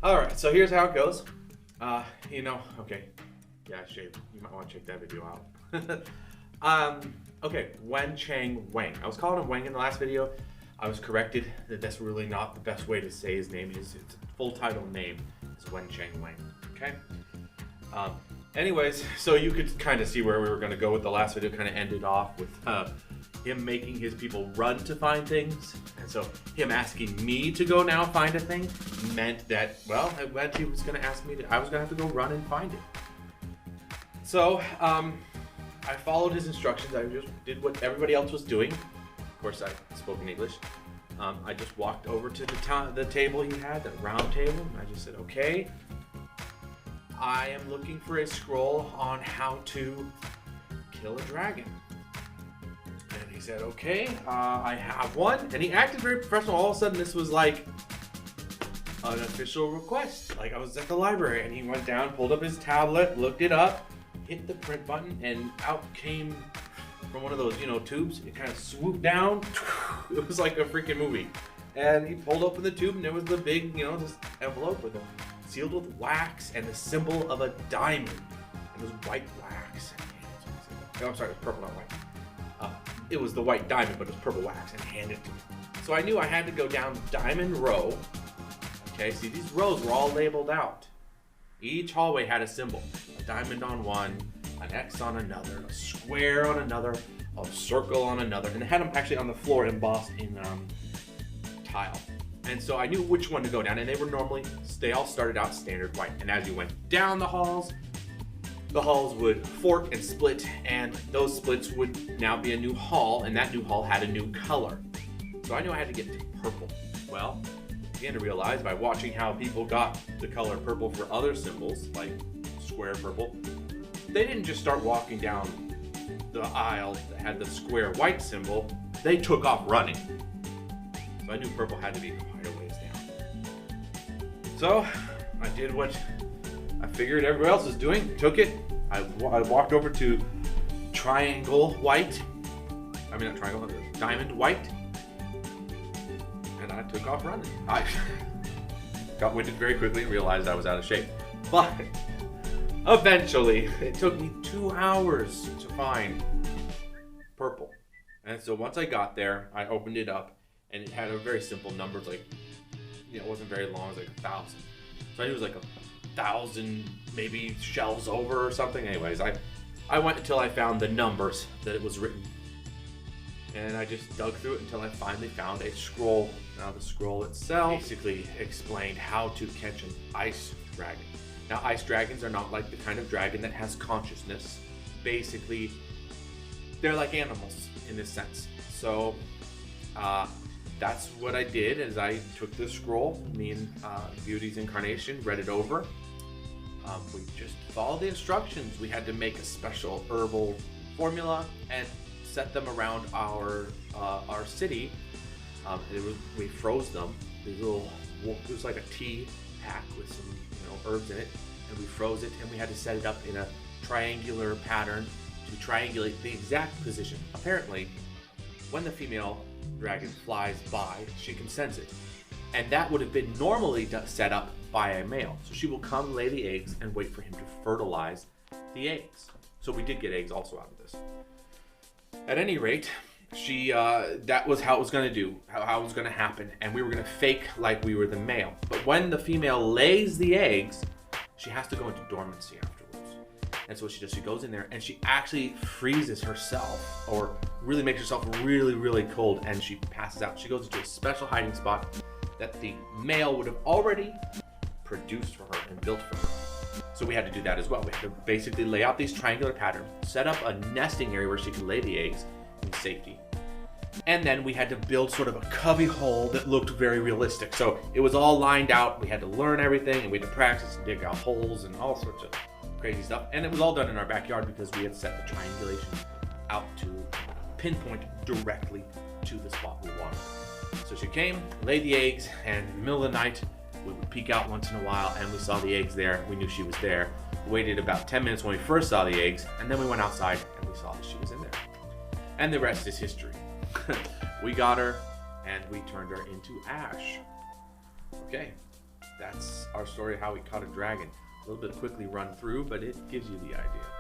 All right, so here's how it goes. Okay. Yeah, Shay, you might want to check that video out. Okay, Wen Chang Wang. I was calling him Wang in the last video. I was corrected that that's really not the best way to say his name. His full title name is Wen Chang Wang. Okay. Anyways, so you could kind of see where we were going to go with the last video. Kind of ended off with him making his people run to find things, and so him asking me to go now find a thing meant that, well, he was going to ask me I was going to have to go run and find it. So I followed his instructions. I just did what everybody else was doing. Of course, I spoke in English. I just walked over to the table he had, the round table, and I just said, okay, I am looking for a scroll on how to kill a dragon. And he said, okay, I have one. And he acted very professional. All of a sudden, this was like an official request. Like I was at the library, and he went down, pulled up his tablet, looked it up, hit the print button, and out came from one of those, tubes. It kind of swooped down. It was like a freaking movie. And he pulled open the tube, and there was the big, this envelope with sealed with wax and the symbol of a diamond. It was white wax. Oh, I'm sorry, it was purple, not white. It was the white diamond, but it was purple wax, and handed it to me. So I knew I had to go down Diamond Row. Okay, see, these rows were all labeled out. Each hallway had a symbol. A diamond on one, an X on another, a square on another, a circle on another, and they had them actually on the floor embossed in tile. And so I knew which one to go down, and they all started out standard white. And as you went down the halls would fork and split, and those splits would now be a new hall, and that new hall had a new color. So I knew I had to get to purple. Well, I began to realize by watching how people got the color purple for other symbols, like square purple, they didn't just start walking down the aisle that had the square white symbol, they took off running. So I knew purple had to be quite a ways down. So I did what I figured everybody else was doing, took it. I walked over to triangle white. I mean, not triangle, diamond white. And I took off running. I got winded very quickly and realized I was out of shape. But eventually, it took me 2 hours to find purple. And so once I got there, I opened it up, and it had a very simple number, it wasn't very long, it was like 1,000. So I knew it was like 1,000 maybe shelves over or something. Anyways, I went until I found the numbers that it was written. And I just dug through it until I finally found a scroll. Now the scroll itself basically explained how to catch an ice dragon. Now ice dragons are not like the kind of dragon that has consciousness. Basically, they're like animals in this sense. So that's what I did, is I took the scroll, me and Beauty's incarnation, read it over. We just followed the instructions. We had to make a special herbal formula and set them around our city. We froze them. It was like a tea pack with some herbs in it, and we froze it, and we had to set it up in a triangular pattern to triangulate the exact position. Apparently, when the female dragon flies by, she can sense it, and that would have been normally set up by a male. So she will come, lay the eggs, and wait for him to fertilize the eggs. So we did get eggs also out of this. At any rate, that was how it was going to do, how it was going to happen, and we were going to fake like we were the male. But when the female lays the eggs, she has to go into dormancy afterwards. And so what she does, she goes in there and she actually freezes herself, or really makes herself really, really cold, and she passes out. She goes into a special hiding spot that the male would have already produced for her and built for her. So we had to do that as well. We had to basically lay out these triangular patterns, set up a nesting area where she could lay the eggs in safety. And then we had to build sort of a cubby hole that looked very realistic. So it was all lined out. We had to learn everything, and we had to practice and dig out holes and all sorts of crazy stuff. And it was all done in our backyard because we had set the triangulation out to pinpoint directly to the spot we wanted. So she came, laid the eggs, and in the middle of the night, we would peek out once in a while, and we saw the eggs there. We knew she was there. We waited about 10 minutes when we first saw the eggs, and then we went outside and we saw that she was in there. And the rest is history. We got her, and we turned her into Ash. Okay, that's our story of how we caught a dragon. A little bit quickly run through, but it gives you the idea.